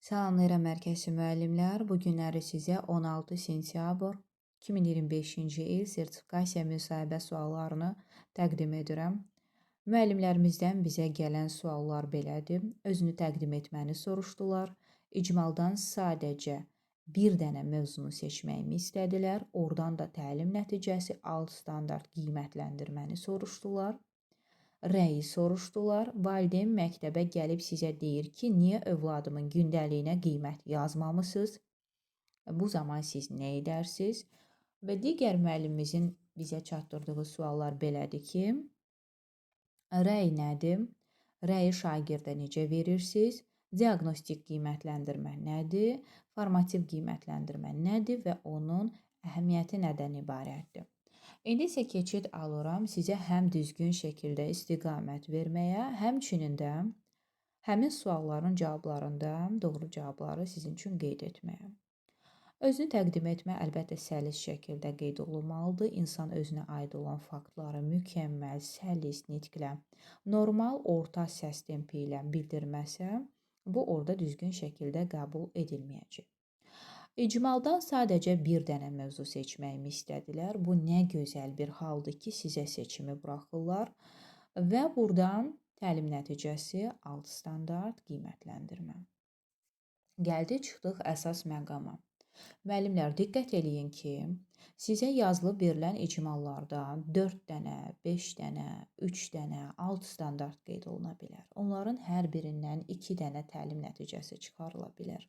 Salamlayıram mərkəzi müəllimlər. Bu günləri sizə 16 sentyabr 2025-ci il sertifikasiya müsahibə suallarını təqdim edirəm. Müəllimlərimizdən bizə gələn suallar belədir. Özünü təqdim etməni soruşdular. İcmaldan sadəcə bir dənə mövzunu seçməyimi istədilər. Oradan da təlim nəticəsi, alt standart qiymətləndirməni soruşdular. Rəyi soruşdular. Valideyn məktəbə gəlib sizə deyir ki, niyə övladımın gündəliyinə qiymət yazmamısınız? Bu zaman siz nə edərsiniz? Və digər müəllimimizin bizə çatdırdığı suallar belədir ki, rəy nədir? Rəyi şagirdə necə verirsiniz? Diaqnostik qiymətləndirmə nədir? Formativ qiymətləndirmə nədir və onun əhəmiyyəti nədən ibarətdir? İndi isə keçid alıram sizə həm düzgün şəkildə istiqamət verməyə, həmçinin də həmin sualların cavablarında doğru cavabları sizin üçün qeyd etməyə. Özünü təqdim etmə əlbəttə səlis şəkildə qeyd olunmalıdır. İnsan özünə aid olan faktları mükəmməl, səlis nitqlə, normal orta səs tempi ilə bildirməsə, bu orada düzgün şəkildə qəbul edilməyəcək. İcmaldan sadəcə bir dənə mövzu seçməyimi istədilər. Bu nə gözəl bir haldır ki, sizə seçimi buraxırlar və buradan təlim nəticəsi, alt standart qiymətləndirmə. Gəldi çıxdıq əsas məqama. Müəllimlər diqqət eləyin ki, sizə yazılıb verilən icmallardan 4 dənə, 5 dənə, 3 dənə alt standart qeyd oluna bilər. Onların hər birindən 2 dənə təlim nəticəsi çıxarıla bilər.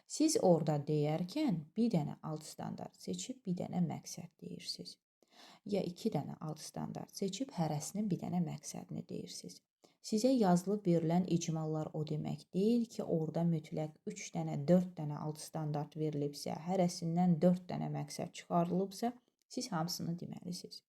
Siz orada deyərkən bir dənə alt standart seçib bir dənə məqsəd deyirsiniz. Ya 2 dənə alt standart seçib hərəsinin bir dənə məqsədini deyirsiniz. Sizə yazılıb verilən icmallar o demək deyil ki, orada mütləq 3 dənə, 4 dənə alt standart verilibsə, hərəsindən 4 dənə məqsəd çıxarılıbsa, siz hamısını deməlisiniz.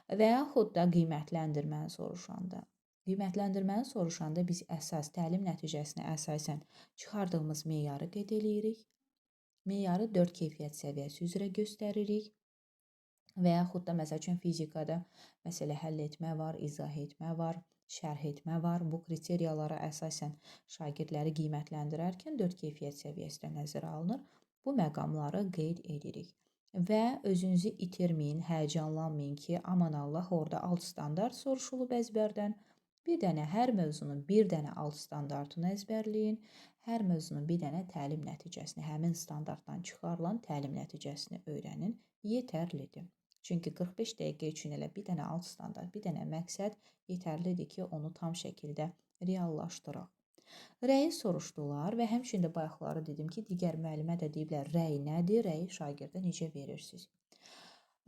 Və yaxud da qiymətləndirməni soruşanda. Qiymətləndirməni soruşanda biz əsas təlim nəticəsinə əsasən çıxardığımız meyarı qeyd edirik. Meyarı 4 keyfiyyət səviyyəsi üzrə göstəririk. Və yaxud da məsəl üçün fizikada məsələ həll etmə var, izah etmə var, şərh etmə var. Bu kriteriyalara əsasən şagirdləri qiymətləndirərkən 4 keyfiyyət səviyyəsi də nəzərə alınır. Bu məqamları qeyd edirik. Və özünüzü itirməyin, həyəcanlanmayın ki, aman Allah, orada alt standart soruşulub əzbərdən. Bir dənə hər mövzunun bir dənə alt standartını əzbərləyin. Hər mövzunun bir dənə təlim nəticəsini, həmin standartdan çıxarılan təlim nəticəsini öyrənin. Yetərlidir. Çünki 45 dəqiqə üçün elə bir dənə alt standart, bir dənə məqsəd yetərlidir ki, onu tam şəkildə reallaşdıraq. Rəyi soruşdular və həmçinin də bayaqları dedim ki, digər müəllimə də deyiblər, rəy nədir? Rəyi şagirdə necə verirsiniz?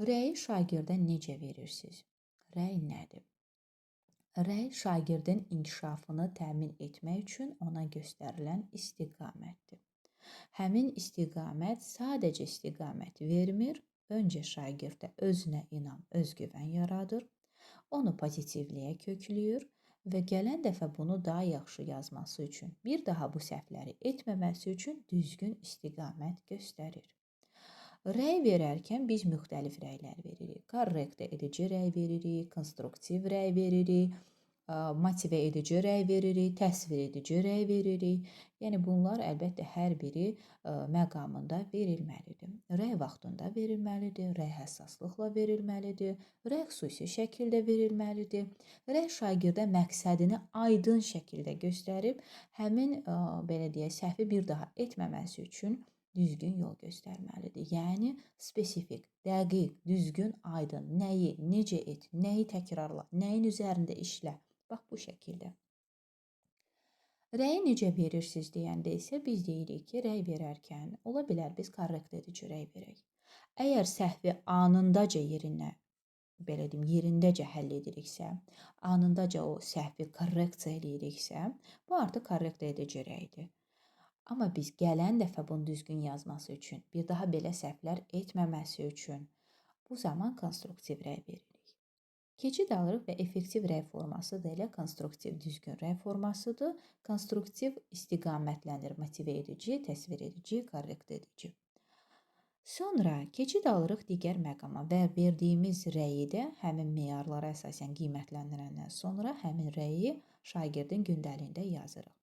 Rəyi şagirdə necə verirsiniz? Rəy nədir? Rəy şagirdin inkişafını təmin etmək üçün ona göstərilən istiqamətdir. Həmin istiqamət sadəcə istiqamət vermir, öncə şagirddə özünə inam, özgüvən yaradır, onu pozitivliyə kökləyir və gələn dəfə bunu daha yaxşı yazması üçün, bir daha bu səhvləri etməməsi üçün düzgün istiqamət göstərir. Rəy verərkən biz müxtəlif rəylər veririk. Korrekt edici rəy veririk, konstruktiv rəy veririk, motivə edici rəy veririk, təsvir edici rəy veririk. Yəni bunlar əlbəttə hər biri məqamında verilməlidir. Rəy vaxtında verilməlidir, rəy həssaslıqla verilməlidir, rəy xüsusi şəkildə verilməlidir. Rəy şagirdə məqsədini aydın şəkildə göstərib, həmin belə deyək, səhvi bir daha etməməsi üçün düzgün yol göstərməlidir. Yəni, spesifik, dəqiq, düzgün, aydın, nəyi, necə et, nəyi təkrarla, nəyin üzərində işlə. Bax, bu şəkildə. Rəyi necə verirsiniz deyəndə isə biz deyirik ki, rəy verərkən ola bilər biz korrekt edici rəy verək. Əgər səhvi anındaca belə deyim, yerindəcə həll ediriksə, anındaca o səhvi korreksiya ediriksə, bu artıq korrekt edici rəydir. Amma biz gələn dəfə bunu düzgün yazması üçün, bir daha belə səhvlər etməməsi üçün bu zaman konstruktiv rəy veririk. Keçid alırıq və effektiv rəy forması da elə konstruktiv düzgün rəy formasıdır. Konstruktiv istiqamətləndir, motivə edici, təsvir edici, korrekt edici. Sonra keçid alırıq digər məqama və verdiyimiz rəyi də həmin meyarlara əsasən qiymətləndirəndən sonra həmin rəyi şagirdin gündəliyində yazırıq.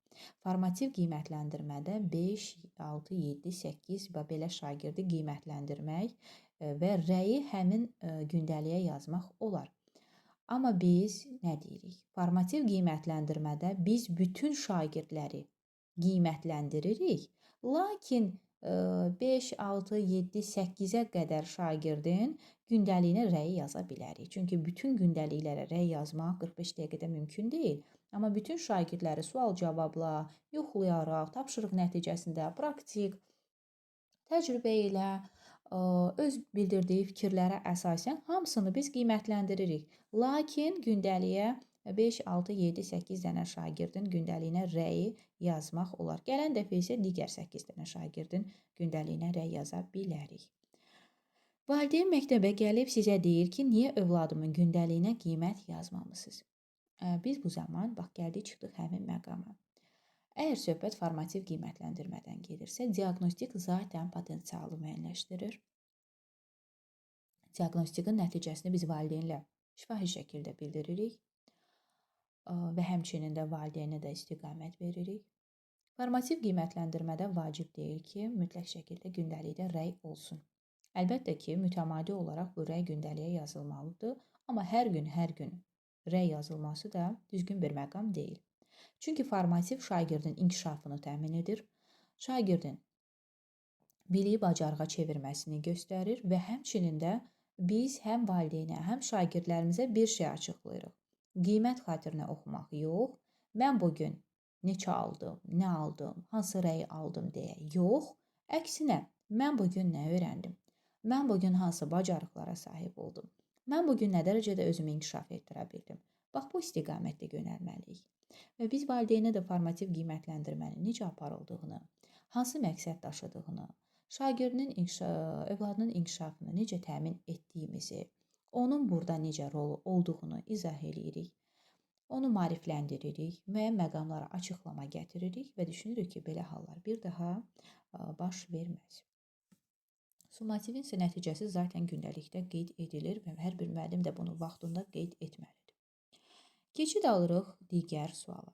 Formativ qiymətləndirmədə 5, 6, 7, 8 və belə şagirdi qiymətləndirmək və rəyi həmin gündəliyə yazmaq olar. Amma biz nə deyirik? Formativ qiymətləndirmədə biz bütün şagirdləri qiymətləndiririk. Lakin 5, 6, 7, 8-ə qədər şagirdin gündəliyinə rəyi yaza bilərik. Çünki bütün gündəliklərə rəy yazmaq 45 dəqiqədə mümkün deyil. Amma bütün şagirdləri sual-cavabla, yoxlayaraq, tapşırıq nəticəsində praktik təcrübə ilə öz bildirdiyi fikirlərə əsasən hamısını biz qiymətləndiririk. Lakin gündəliyə 5, 6, 7, 8 dənə şagirdin gündəliyinə rəyi yazmaq olar. Gələn dəfə isə digər 8 dənə şagirdin gündəliyinə rəy yaza bilərik. Valideyn məktəbə gəlib sizə deyir ki, niyə övladımın gündəliyinə qiymət yazmamısınız? Biz bu zaman bax gəldik çıxdıq həmin məqama. Əgər söhbət formativ qiymətləndirmədən gedirsə, diaqnostik zaten potensialı müəyyənləşdirir. Diaqnostikin nəticəsini biz valideynlə şifahi şəkildə bildiririk və həmçinin də valideynə də istiqamət veririk. Formativ qiymətləndirmədə vacib deyil ki, mütləq şəkildə gündəlikdə rəy olsun. Əlbəttə ki, mütəmadi olaraq bu rəy gündəliyə yazılmalıdır, amma hər gün rəy yazılması da düzgün bir məqam deyil. Çünki formativ şagirdin inkişafını təmin edir, şagirdin biliyi bacarığa çevirməsini göstərir və həmçinin də biz həm valideynə, həm şagirdlərimizə bir şey açıqlayırıq. Qiymət xatirinə oxumaq yox, mən bugün neçə aldım, nə aldım, hansı rəyi aldım deyə yox, əksinə mən bugün nə öyrəndim, mən bugün hansı bacarıqlara sahib oldum, mən bugün nə dərəcədə özümü inkişaf etdirə bildim. Bax, bu istiqamətdə yönəlməliyik. Və biz valideynə də formativ qiymətləndirmənin necə aparıldığını, hansı məqsəd daşıdığını, şagirdinin övladının inkişafını necə təmin etdiyimizi, onun burada necə rolu olduğunu izah edirik, onu maarifləndiririk, müəyyən məqamlara açıqlama gətiririk və düşünürük ki, belə hallar bir daha baş verməz. Summativin isə nəticəsi zaten gündəlikdə qeyd edilir və hər bir müəllim də bunu vaxtında qeyd etməlidir. Keçid alırıq digər suala.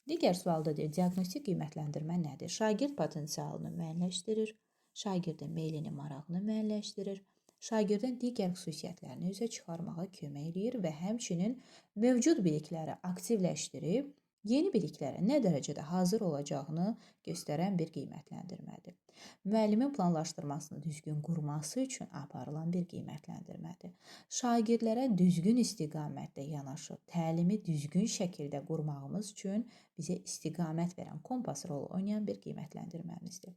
Digər sualda deyir, diaqnostik qiymətləndirmə nədir? Şagird potensialını müəyyənləşdirir, şagirdin meylini, marağını müəyyənləşdirir, şagirdin digər xüsusiyyətlərini üzə çıxarmağa kömək edir və həmçinin mövcud bilikləri aktivləşdirib, yeni biliklərə nə dərəcədə hazır olacağını göstərən bir qiymətləndirmədir. Müəllimin planlaşdırmasını düzgün qurması üçün aparılan bir qiymətləndirmədir. Şagirdlərə düzgün istiqamətdə yanaşıb, təlimi düzgün şəkildə qurmağımız üçün bizə istiqamət verən, kompas rolu oynayan bir qiymətləndirməmizdir.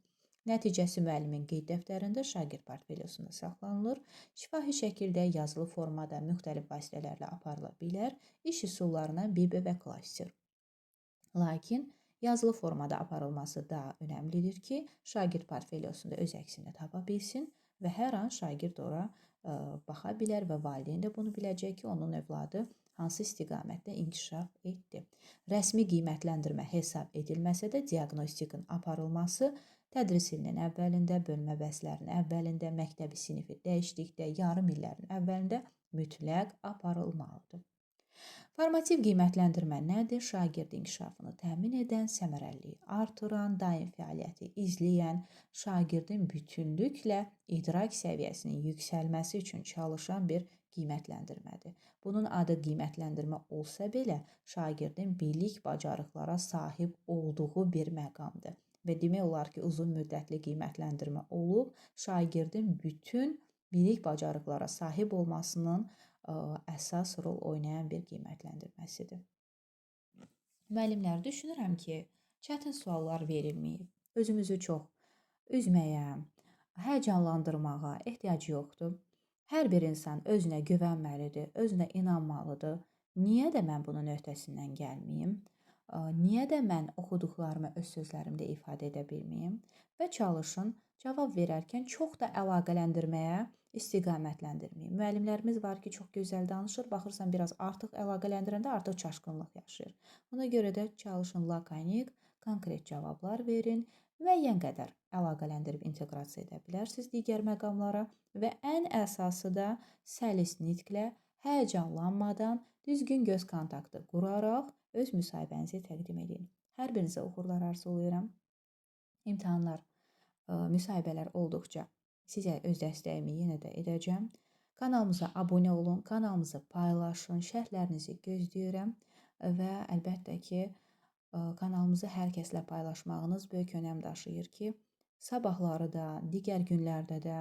Nəticəsi müəllimin qeyd dəftərində şagird portfeliosunda saxlanılır, şifahi şəkildə yazılı formada müxtəlif vasitələrlə aparıla bilər, iş üsullarına BIB və klaster. Lakin yazılı formada aparılması daha önəmlidir ki, şagird portfeliosunda öz əksini tapa bilsin və hər an şagird ora baxa bilər və valideyn də bunu biləcək ki, onun övladı hansı istiqamətdə inkişaf etdi. Rəsmi qiymətləndirmə hesab edilməsə də diaqnostikin aparılması tədris ilinin əvvəlində, bölmə bəslərinin əvvəlində, məktəbi sinifi dəyişdikdə, yarım illərin əvvəlində mütləq aparılmalıdır. Formativ qiymətləndirmə nədir? Şagird inkişafını təmin edən, səmərəliliyi artıran, daim fəaliyyəti izləyən, şagirdin bütünlüklə idrak səviyyəsinin yüksəlməsi üçün çalışan bir qiymətləndirmədir. Bunun adı qiymətləndirmə olsa belə, şagirdin bilik, bacarıqlara sahib olduğu bir məqamdır. Və demək olar ki, uzun müddətli qiymətləndirmə olub, şagirdin bütün bilik, bacarıqlara sahib olmasının əsas rol oynayan bir qiymətləndirməsidir. Müəllimlər, düşünürəm ki, çətin suallar verilməyib. Özümüzü çox üzməyə, həyəcanlandırmağa ehtiyac yoxdur. Hər bir insan özünə güvənməlidir, özünə inanmalıdır. Niyə də mən bunun öhdəsindən gəlməyim? Niyə də mən oxuduqlarımı öz sözlərimdə ifadə edə bilməyim? Və çalışın cavab verərkən çox da əlaqələndirməyə istiqamətləndirməyin. Müəllimlərimiz var ki, çox gözəl danışır, baxırsan biraz artıq əlaqələndirəndə artıq çaşqınlıq yaşayır. Buna görə də çalışın lakonik, konkret cavablar verin, müəyyən qədər əlaqələndirib inteqrasiya edə bilərsiniz digər məqamlara və ən əsası da səlis nitqlə, həyəcanlanmadan, düzgün göz kontaktı quraraq öz müsahibənizi təqdim edin. Hər birinizə uğurlar arzulayıram. İmtahanlar, müsahibələr olduqca sizə öz dəstəyimi yenə də edəcəm. Kanalımıza abunə olun, kanalımızı paylaşın, şərhlərinizi gözləyirəm və əlbəttə ki, kanalımızı hər kəslə paylaşmağınız böyük önəm daşıyır ki, sabahları da, digər günlərdə də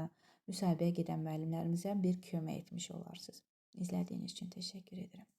müsahibəyə gedən müəllimlərimizə bir kömək etmiş olarsınız. İzlədiyiniz üçün təşəkkür edirəm.